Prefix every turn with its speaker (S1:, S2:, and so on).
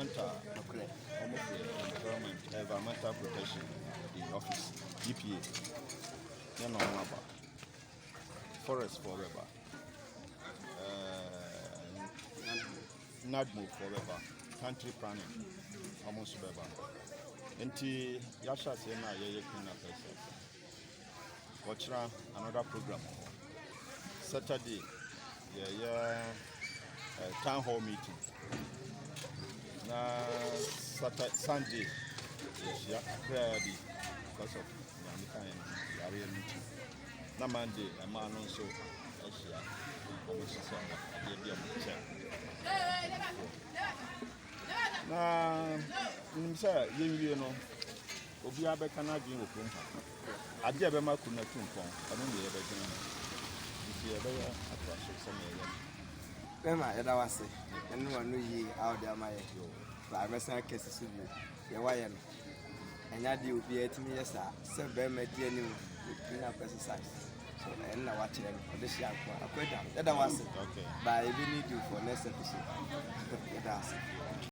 S1: Okay. Almost environmental protection in office. EPA. You know about forest forever. Not move forever. Country planning. Almost forever. Enti Yasha Sena Yaya Kuna person. Watch another program. Saturday, town hall meeting. Na Sunday, prayer because of Yamika and Yari meeting. Na Monday, a man also Asia. Na nimsa yenwie no obi abeka na adwen okum ha ade ebe ma kuna tumpon anu ne ebe gina isi ebe ya atraso semeye
S2: Bema eda wase enu anu yi out there my yo ba mesa kesi su bi ye waye no enya de obi etimi yesa se bema di ani na exercise so en na watch them for this year akweda eda wase
S1: okay
S2: ba e be need you for next episode eda wase